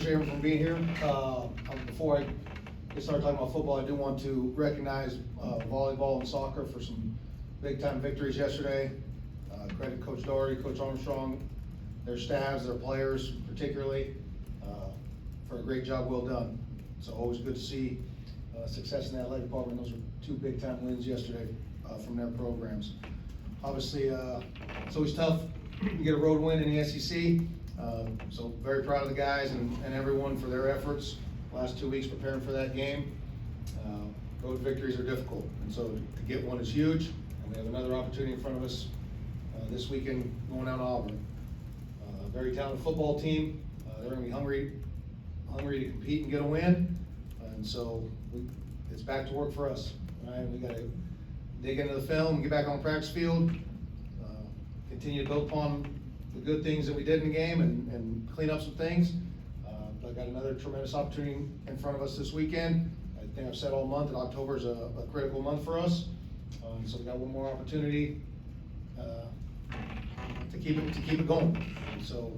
Chairman, for being here. Before I get started talking about football, I do want to recognize volleyball and soccer for some big-time victories yesterday. Credit Coach Doherty, Coach Armstrong, their staffs, their players particularly, for a great job well done. So always good to see success in the athletic department. Those were two big-time wins yesterday from their programs. Obviously, it's always tough to get a road win in the SEC. So very proud of the guys and everyone for their efforts last 2 weeks preparing for that game. Road victories are difficult, and so to get one is huge. And we have another opportunity in front of us this weekend going down to Auburn. Very talented football team. They're going to be hungry to compete and get a win. And so it's back to work for us. Right? We got to dig into the film, get back on the practice field, continue to build upon the good things that we did in the game and clean up some things. But I got another tremendous opportunity in front of us this weekend. I think I've said all month that October is a critical month for us. So we got one more opportunity to keep it going. And so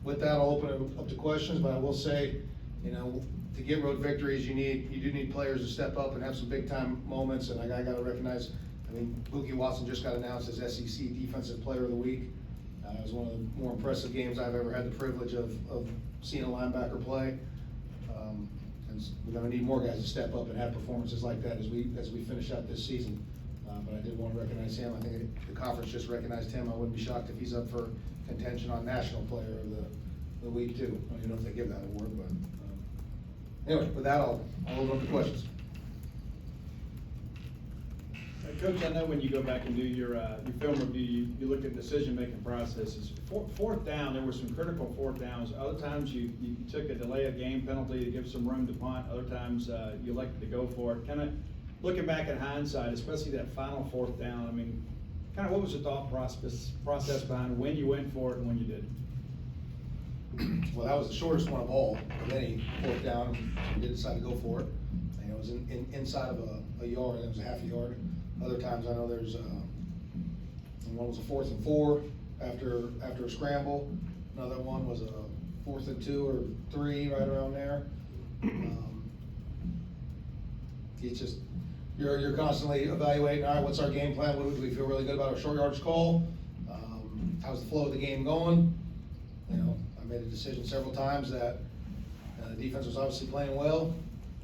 with that, I'll open it up to questions. But I will say, to get road victories, you do need players to step up and have some big time moments. And I got to recognize. Buki Watson just got announced as SEC Defensive Player of the Week. It was one of the more impressive games I've ever had the privilege of seeing a linebacker play. And we're going to need more guys to step up and have performances like that as we finish out this season. But I did want to recognize him. I think the conference just recognized him. I wouldn't be shocked if he's up for contention on National Player of the Week too. I don't even know if they give that award, but anyway, with that, I'll open up the questions. Coach, I know when you go back and do your film review, you look at decision-making processes. Fourth down, there were some critical fourth downs. Other times you took a delay of game penalty to give some room to punt. Other times you elected to go for it. Kind of looking back at hindsight, especially that final fourth down, kind of what was the thought process behind when you went for it and when you didn't? Well, that was the shortest one of all of any fourth down. We did decide to go for it. And it was inside of a yard. It was a half a yard. Other times I know there's one was a 4th and 4 after a scramble. Another one was a 4th and 2 or 3 right around there. It's just you're constantly evaluating. All right, what's our game plan? Do we feel really good about our short yardage call? How's the flow of the game going? I made a decision several times that the defense was obviously playing well.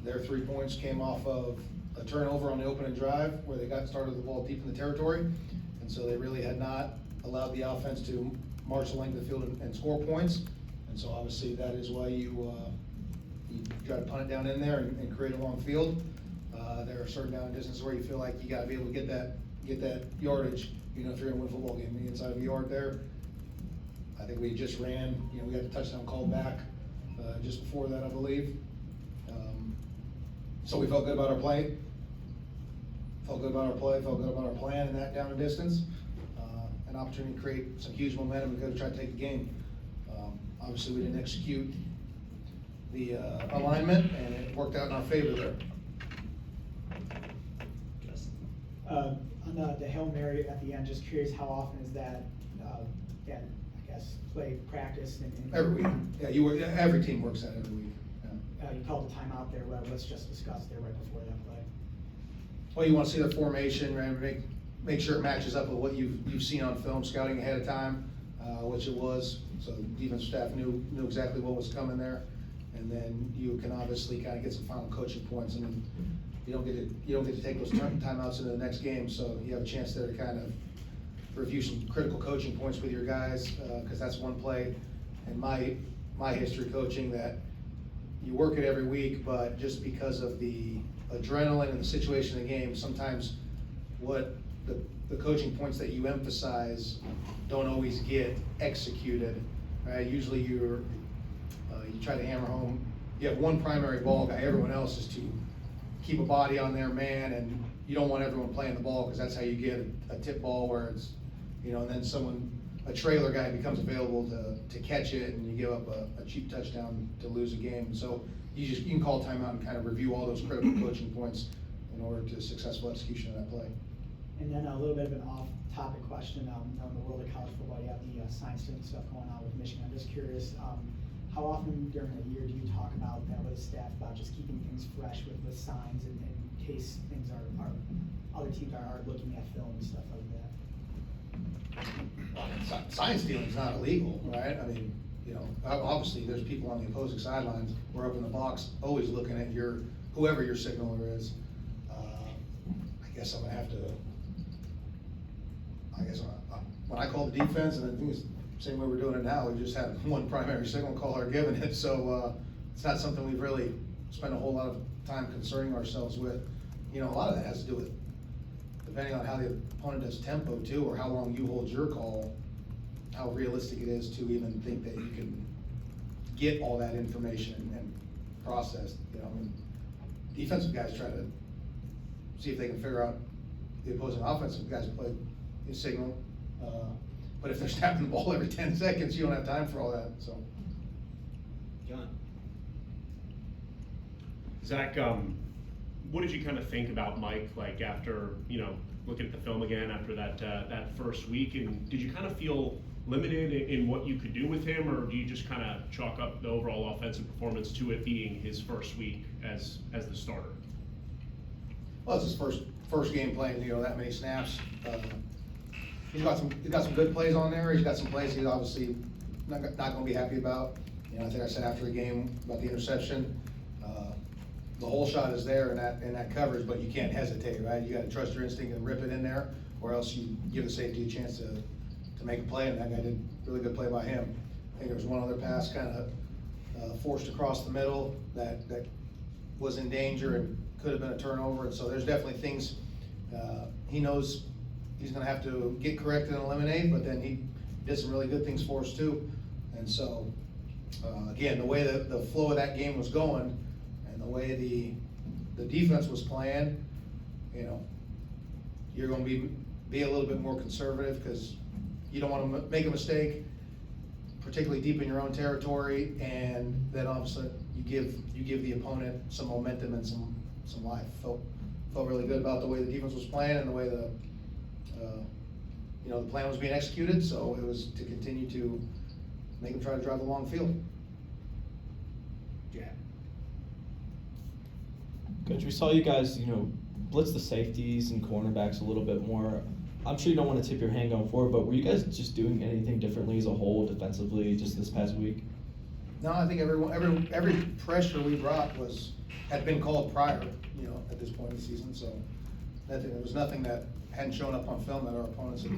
Their 3 points came off of a turnover on the opening drive where they got started the ball deep in the territory, and so they really had not allowed the offense to march the length of the field and score points. And so obviously that is why you try to punt it down in there and create a long field. There are certain down and distances where you feel like you got to be able to get that yardage. If you're going to win a football game, the inside of the yard there. I think we just ran. We got the touchdown called back just before that, I believe. So we felt good about our play. Felt good about our play, felt good about our plan in that down and distance. An opportunity to create some huge momentum and go to try to take the game. Obviously, we didn't execute the alignment, and it worked out in our favor there. On the Hail Mary at the end, just curious, how often is that, play practice? Every week. Yeah, every team works that every week. Yeah. You called the timeout there. Let's just discuss there right before that play. Well, you want to see the formation, right? Make sure it matches up with what you've seen on film, scouting ahead of time, which it was. So the defensive staff knew exactly what was coming there, and then you can obviously kind of get some final coaching points. And you don't get to take those timeouts into the next game, so you have a chance there to kind of review some critical coaching points with your guys, because that's one play in my history coaching that you work it every week, but just because of the adrenaline and the situation of the game, sometimes what the coaching points that you emphasize don't always get executed. Right? Usually you try to hammer home. You have one primary ball guy. Everyone else is to keep a body on their man, and you don't want everyone playing the ball because that's how you get a tip ball where it's, and then a trailer guy becomes available to catch it, and you give up a cheap touchdown to lose a game. So you can call timeout and kind of review all those critical coaching points in order to successful execution of that play. And then a little bit of an off-topic question. In the world of college football, you have the science student stuff going on with Michigan. I'm just curious, how often during a year do you talk about that with the staff, about just keeping things fresh with signs in case things are other teams are looking at film and stuff like that? Sign stealing's not illegal, right? I mean, you know, obviously, there's people on the opposing sidelines, we're up in the box, always looking at whoever your signaler is. I guess I'm gonna have to, when I call the defense, and I think it's the same way we're doing it now, we just have one primary signal caller giving it, so, it's not something we've really spent a whole lot of time concerning ourselves with. You know, a lot of that has to do with, depending on how the opponent does tempo too, or how long you hold your call, how realistic it is to even think that you can get all that information and process. You know, I mean, defensive guys try to see if they can figure out the opposing offensive guys play a signal. But if they're snapping the ball every 10 seconds, you don't have time for all that, so. John? Zach, what did you kind of think about Mike, like after, you know, looking at the film again after that first week, and did you kind of feel limited in what you could do with him, or do you just kind of chalk up the overall offensive performance to it being his first week as the starter? Well, it's his first game playing, you know, that many snaps. He's got some good plays on there. He's got some plays he's obviously not gonna be happy about. You know, I think I said after the game about the interception, the whole shot is there in that coverage, but you can't hesitate, right? You gotta trust your instinct and rip it in there, or else you give the safety a chance to make a play, and that guy did a really good play by him. I think there was one other pass kind of forced across the middle that was in danger and could have been a turnover, and so there's definitely things he knows he's gonna have to get corrected and eliminate, but then he did some really good things for us too. And so, again, the way that the flow of that game was going and the way the defense was playing, you know, you're gonna be a little bit more conservative because you don't wanna make a mistake, particularly deep in your own territory, and then obviously you give the opponent some momentum and some life. Felt really good about the way the defense was playing and the way the plan was being executed, so it was to continue to make them try to drive the long field. Jack? Coach, we saw you guys, blitz the safeties and cornerbacks a little bit more. I'm sure you don't want to tip your hand going forward, but were you guys just doing anything differently as a whole defensively just this past week? No, I think every pressure we brought had been called prior, at this point in the season, so there was nothing that hadn't shown up on film that our opponents had,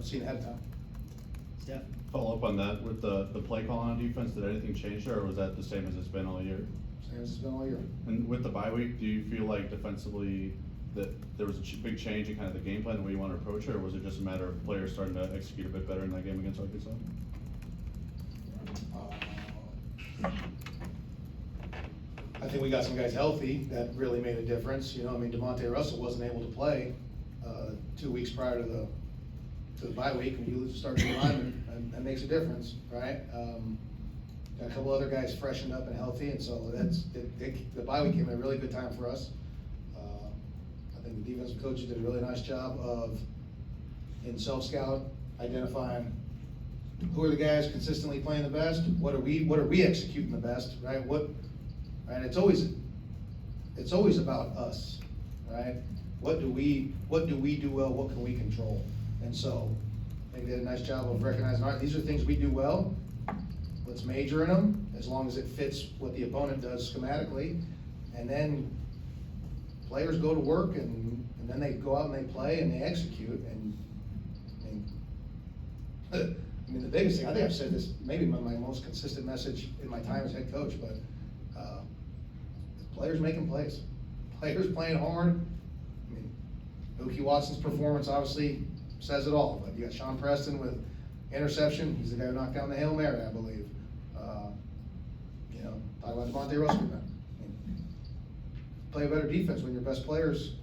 seen ahead of time. Steph? Follow up on that, with the play call on defense, did anything change there, or was that the same as it's been all year? Same as it's been all year. And with the bye week, do you feel like defensively that there was a big change in kind of the game plan, the way you want to approach it, or was it just a matter of players starting to execute a bit better in that game against Arkansas? I think we got some guys healthy that really made a difference. DeMonte Russell wasn't able to play 2 weeks prior to the bye week, and you lose a starting lineman, and that makes a difference, right? Got a couple other guys freshened up and healthy, and so the bye week came at a really good time for us. I think the defensive coaches did a really nice job in self-scout, identifying who are the guys consistently playing the best, what are we executing the best, right? Right? It's always about us, right? What do we do well? What can we control? And so they did a nice job of recognizing, all right, these are things we do well. Let's major in them as long as it fits what the opponent does schematically. And then players go to work and then they go out and they play and they execute. And the biggest thing, I think I've said this, maybe my most consistent message in my time as head coach, but players making plays. Players playing hard. Mookie Watson's performance obviously says it all, but you got Sean Preston with interception. He's the guy who knocked down the Hail Mary, I believe. Talk about DeMonte Russell. Play a better defense when your best players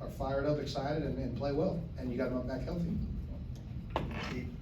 are fired up, excited, and play well, and you got them back healthy.